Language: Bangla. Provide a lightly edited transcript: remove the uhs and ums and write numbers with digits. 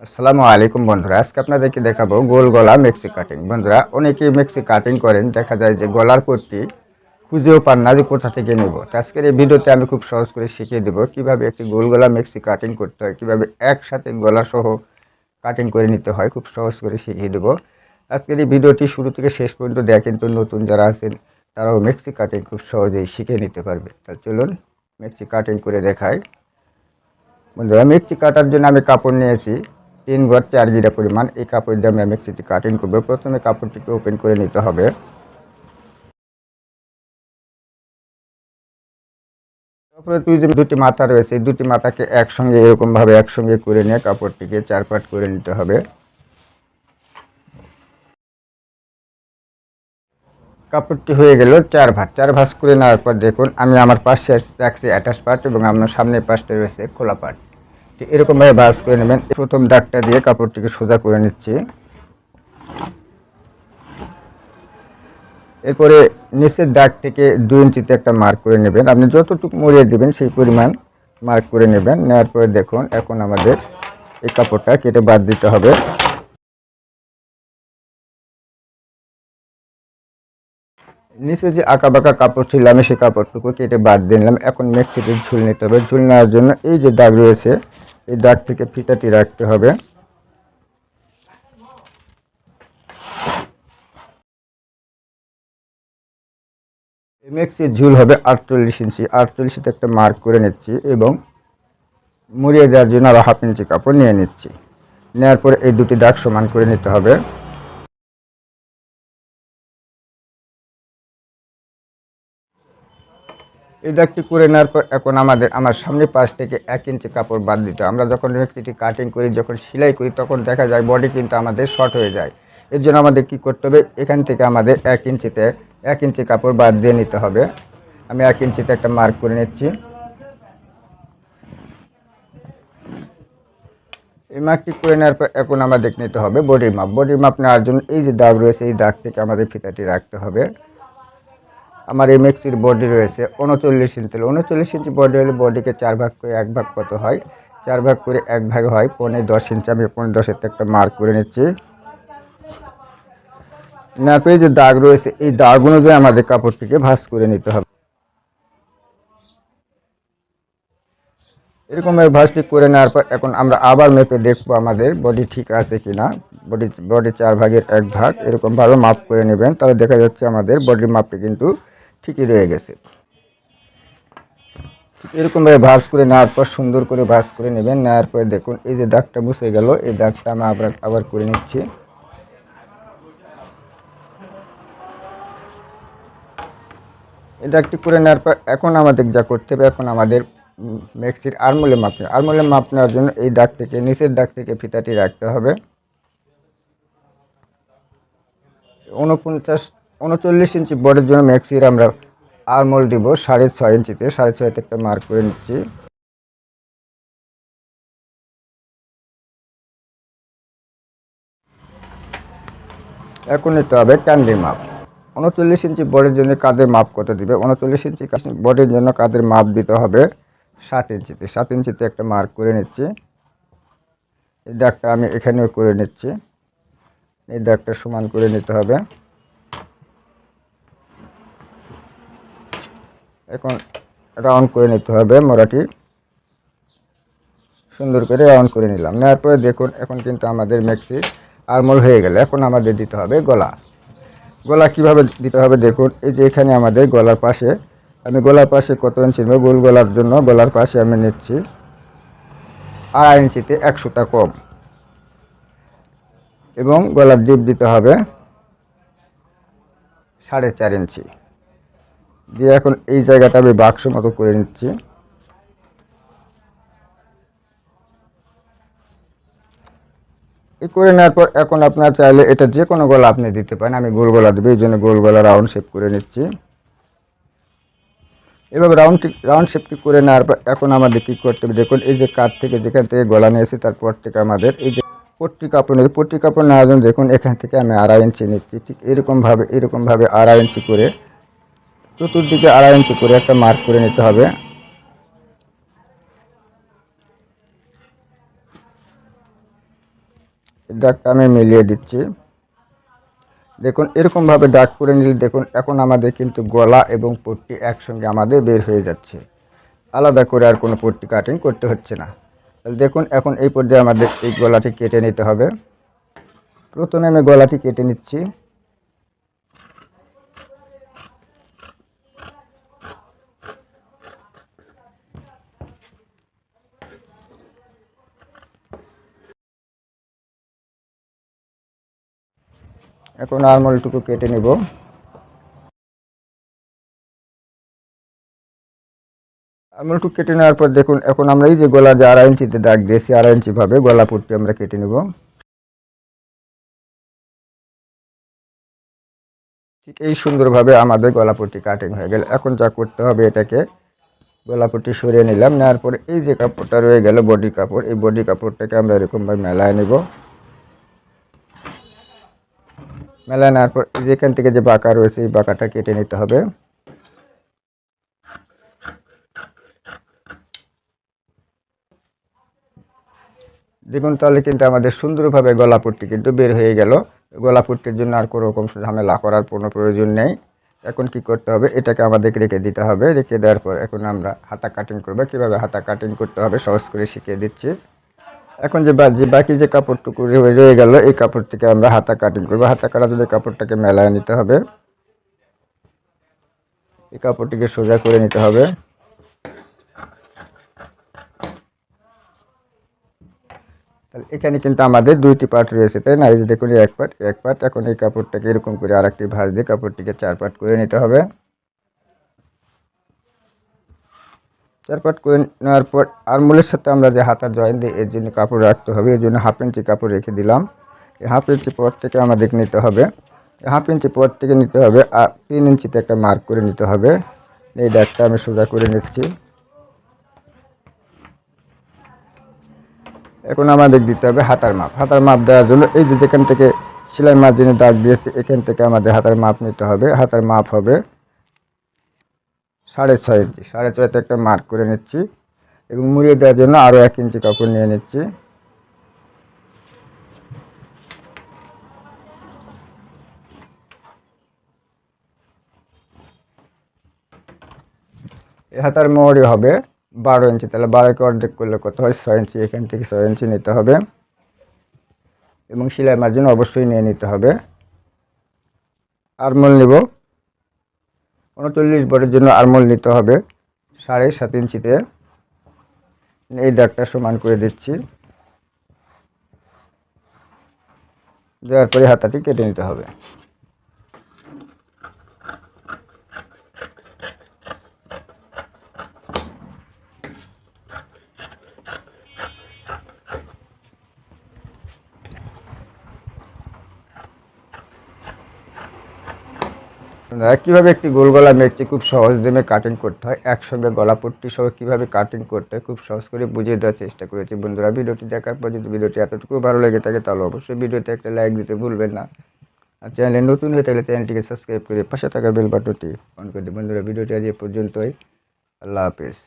আসসালামু আলাইকুম বন্ধুরা, আজকে আপনাদেরকে দেখাবো গোল গলা মেক্সি কাটিং। বন্ধুরা, অনেকেই মেক্সি কাটিং করেন, দেখা যায় যে গলার পট্টি খুঁজেও পান না যে কোথা থেকে নেব। তো আজকের এই ভিডিওতে আমি খুব সহজ করে শিখিয়ে দেবো কিভাবে একটি গোল গলা মেক্সি কাটিং করতে হয়, কিভাবে একসাথে গলা সহ কাটিং করে নিতে হয়, খুব সহজ করে শিখিয়ে দেবো। আজকের এই ভিডিওটি শুরু থেকে শেষ পর্যন্ত দেখেন, তো নতুন যারা আছেন তারাও মেক্সি কাটিং খুব সহজেই শিখে নিতে পারবে। তা চলুন মেক্সি কাটিং করে দেখাই। বন্ধুরা, মেক্সি কাটার জন্য আমি কাপড় নিয়েছি 3 গজ 4 গিরা পরিমাণ। এই কাপড় দিয়ে আমরা মেক্সিটি কাটিং করবো। প্রথমে কাপড়টিকে ওপেন করে নিতে হবে। তারপরে দুটি মাথা রয়েছে, এই দুটি মাথাকে একসঙ্গে এরকমভাবে একসঙ্গে করে নিয়ে কাপড়টিকে 4 পার্ট করে নিতে হবে। কাপড়টি হয়ে গেল 4 ভাঁজ করে নেওয়ার পর দেখুন, আমি আমার পাশে রাখছি অ্যাটাচ পার্ট এবং আমার সামনের পাশটা রয়েছে খোলা পার্ট। ঠিক এরকমভাবে ভাঁজ করে নেবেন। প্রথম দাগটা দিয়ে কাপড়টিকে সোজা করে নিচ্ছি। এরপরে নিচের দাগ থেকে 2 ইঞ্চিতে একটা মার্ক করে নেবেন। আপনি যতটুকু মুড়িয়ে দেবেন সেই পরিমাণ মার্ক করে নেবেন। নেওয়ার পরে দেখুন, এখন আমাদের এই কাপড়টা কেটে বাদ দিতে হবে। নিচে যে আঁকা বাঁকা কাপড় ছিল, আমি সেই কাপড়টুকু কেটে বাদ দিলাম। এখন মেক্সিতে ঝুল নিতে হবে। ঝুল নেওয়ার জন্য এই যে দাগ রয়েছে, এই দাগ থেকে ফিতাটি রাখতে হবে। মেক্সির ঝুল হবে 48 ইঞ্চি। 48তে একটা মার্ক করে নিচ্ছি এবং মুড়িয়ে দেওয়ার জন্য আরও 1/2 ইঞ্চি কাপড় নিয়ে নিচ্ছি। নেওয়ার পরে এই দুটি দাগ সমান করে নিতে হবে। এই দাগটি করে নেওয়ার পর এখন আমার সামনের পাশ থেকে 1 ইঞ্চি কাপড় বাদ দিতে হবে। আমরা যখন মেক্সিটি কাটিং করি, যখন সেলাই করি, তখন দেখা যায় বডি কিন্তু আমাদের শর্ট হয়ে যায়। এর জন্য আমাদের কী করতে হবে, এখান থেকে আমাদের 1 ইঞ্চি কাপড় বাদ দিয়ে নিতে হবে। আমি 1 ইঞ্চিতে একটা মার্ক করে নিচ্ছি। এই মার্কটি করে নেওয়ার পর এখন আমাদের নিতে হবে বডির মাপ। বডির মাপ নেওয়ার জন্য এই যে দাগ রয়েছে, এই দাগ থেকে আমাদের ফিতাটি রাখতে হবে। আমার এই মেক্সির বডি রয়েছে 39 ইঞ্চি। 39 ইঞ্চি বডি হলে বডিকে 4 ভাগ করে 1 ভাগ কত হয়, 4 ভাগ করে 1 ভাগ হয় 15.10 ইঞ্চি। আমি 15.10-এর একটা মার্ক করে নিচ্ছি। নেওয়ার পরে যে দাগ রয়েছে, এই দাগ অনুযায়ী আমাদের কাপড়টিকে ভাঁজ করে নিতে হবে। এরকমভাবে ভাঁজটি করে নেওয়ার পর এখন আমরা আবার মেপে দেখবো আমাদের বডি ঠিক আছে কিনা। বডি 4 ভাগের 1 ভাগ এরকমভাবে মাপ করে নেবেন, তাহলে দেখা যাচ্ছে আমাদের বডির মাপটি কিন্তু ঠিকই রয়ে গেছে। এরকমভাবে ভাঁজ করে নেওয়ার পর সুন্দর করে ভাঁজ করে নেবেন। নেওয়ার পরে দেখুন, এই যে দাগটা মুছে গেল, এই দাগটা আমি আবার করে নিচ্ছি। এই দাগটি করে নেওয়ার পর এখন আমাদের যা করতে হবে, এখন আমাদের মেক্সির আরমোলের মাপ নেওয়ার জন্য এই দাগ থেকে, নিচের দাগ থেকে ফিতাটি রাখতে হবে। 39 ইঞ্চি বডির জন্য মেক্সির আমরা আরমোল দিব 6.5 ইঞ্চিতে। 6.5-তে একটা মার্ক করে নিচ্ছি। এখন নিতে হবে ক্যান্ডির মাপ। 39 ইঞ্চি বডির জন্য কাঁধের মাপ কত দিবে, 39 ইঞ্চি বডির জন্য কাঁধের মাপ দিতে হবে 7 ইঞ্চিতে। 7 ইঞ্চিতে একটা মার্ক করে নিচ্ছি। এই দাগটা আমি এখানেও করে নিচ্ছি। এই দাগটা সমান করে নিতে হবে। এখন রাউন্ড করে নিতে হবে মোড়াটি। সুন্দর করে রাউন্ড করে নিলাম। নেওয়ার পরে দেখুন, এখন কিন্তু আমাদের মেক্সি আরমোল হয়ে গেল। এখন আমাদের দিতে হবে গলা। গলা কিভাবে দিতে হবে দেখুন, এই যে এখানে আমাদের গলার পাশে, আমি গলার পাশে কত ইঞ্চি নেব, গোল গলার জন্য গলার পাশে আমি নিচ্ছি 2.5 ইঞ্চিতে 1 সুতা কম এবং গলার ডিপ দিতে হবে 4.5 ইঞ্চি দিয়ে এখন এই জায়গাটা আমি বাক্স মতো করে নিচ্ছি। এই করে নেওয়ার পর এখন আপনারা চাইলে এটা যে কোনো গলা আপনি দিতে পারেন। আমি গোল গলা দেবো, এই জন্য গোল গলা রাউন্ড শেপ করে নিচ্ছি। এভাবে রাউন্ড শেপটি করে নেওয়ার পর এখন আমাদের কী করতে হবে দেখুন, এই যে কাঁধ থেকে যেখান থেকে গলা নিয়েছি তারপর থেকে আমাদের এই যে পট্টি কাপড় নেবে, পট্টি কাপড় নেওয়ার জন্য দেখুন এখান থেকে আমি 2.5 ইঞ্চি নিচ্ছি। ঠিক এরকমভাবে 2.5 ইঞ্চি করে চতুর্দিকে 2.5 ইঞ্চি করে একটা মার্ক করে নিতে হবে। দাগটা আমি মিলিয়ে দিচ্ছি। দেখুন এরকমভাবে দাগ করে নিলে দেখুন এখন আমাদের কিন্তু গলা এবং পট্টি একসঙ্গে আমাদের বের হয়ে যাচ্ছে, আলাদা করে আর কোনো পট্টি কাটিং করতে হচ্ছে না। তাহলে দেখুন এখন এই পর্যায়ে আমাদের এই গলাটি কেটে নিতে হবে। প্রথমে আমি গলাটি কেটে নিচ্ছি। এখন আরমোলটুকু কেটে নেব। আরমোলটুকু কেটে নেওয়ার পর দেখুন এখন আমরা এই যে গলা যে 2.5 ইঞ্চিতে দাগ দিয়েছি 2.5 ইঞ্চি ভাবে গলা পট্টি আমরা কেটে নেব। ঠিক এই সুন্দরভাবে আমাদের গলা পট্টি কাটিং হয়ে গেল। এখন যা করতে হবে এটাকে গলা পট্টি সরিয়ে নিলাম, নেওয়ার পরে এই যে কাপড়টা রয়ে গেল বডি কাপড়, এই বডি কাপড়টাকে আমরা এরকমভাবে মেলায় নেব। মেলায় নেওয়ার পর যেখান থেকে যে বাঁকা রয়েছে এই বাঁকাটা কেটে নিতে হবে। দেখুন তাহলে কিন্তু আমাদের সুন্দরভাবে গলাপট্টি কিন্তু বের হয়ে গেল। গলাপট্টির জন্য আর কোনো রকম ঝামেলা করার কোনো প্রয়োজন নেই। এখন কি করতে হবে, এটাকে আমাদেরকে রেখে দিতে হবে। রেখে দেওয়ার পর এখন আমরা হাতা কাটিং করব। কীভাবে হাতা কাটিং করতে হবে সহজ করে শিখিয়ে দিচ্ছি। এখন যে বাকি যে কাপড়টুকু রয়ে গেল এই কাপড় থেকে আমরা হাতা কাটিং করব। হাতা কাটার জন্য কাপড়টাকে মেলায় নিতে হবে, এই কাপড়টিকে সোজা করে নিতে হবে। তাহলে এখানে কিন্তু আমাদের 2টি পার্ট রয়েছে, তাই না? এই যে দেখুন এক পার্ট এক পার্ট। এখন এই কাপড়টাকে এরকম করে আরেকটি ভাঁজ দিয়ে কাপড়টিকে 4 পার্ট করে নিতে হবে। 4 পার্ট করে নেওয়ার পর আরমোলের সাথে আমরা যে হাতার জয়েন দিই এর জন্য কাপড় রাখতে হবে, এর জন্য 1/2 ইঞ্চি কাপড় রেখে দিলাম। এই 1/2 ইঞ্চি পর থেকে আমাদের নিতে হবে, 1/2 ইঞ্চি পর থেকে নিতে হবে আর 3 ইঞ্চিতে একটা মার্ক করে নিতে হবে। এই দাগটা আমি সোজা করে নিচ্ছি। এখন আমাদের দিতে হবে হাতার মাপ। হাতার মাপ দেওয়ার জন্য এই যে যেখান থেকে সেলাই মার্জিনে দাগ দিয়েছে এখান থেকে আমাদের হাতার মাপ নিতে হবে। হাতার মাপ হবে 6.5 ইঞ্চি। 6.5তে একটা মার্ক করে নিচ্ছি এবং মুড়িয়ে দেওয়ার জন্য আরও 1 ইঞ্চি কাপড় নিয়ে নিচ্ছি। এই হাতার মোহরি হবে 12 ইঞ্চি। তাহলে 12কে অর্ধেক করলে কত হয়? 6 ইঞ্চি। এখান থেকে 6 ইঞ্চি নিতে হবে এবং সেলাই মার্জিন অবশ্যই নিয়ে নিতে হবে। আরমোল নিব 39 বরের জন্য আরমোল নিতে হবে 7.5 ইঞ্চিতে। এই দাগটা সমান করে দিচ্ছি, দেওয়ার পরে হাতাটি কেটে নিতে হবে। কীভাবে একটি গোল গলা মেক্সি খুব সহজ দামে কাটিং করতে হয়, একসঙ্গে গলা পট্টি সহ কীভাবে কাটিং করতে হয় খুব সহজ করে বুঝিয়ে দেওয়ার চেষ্টা করেছি। বন্ধুরা ভিডিওটি দেখার পর যদি ভিডিওটি এতটুকু ভালো লেগে থাকে তাহলে অবশ্যই ভিডিওতে একটা লাইক দিতে ভুলবেন না। আর চ্যানেলে নতুন হয়ে থাকলে চ্যানেলটিকে সাবস্ক্রাইব করে পাশে থাকা বেল বাটনটি অন করে দিন। বন্ধুরা ভিডিওটি আজ এ পর্যন্তই। আল্লাহ হাফেজ।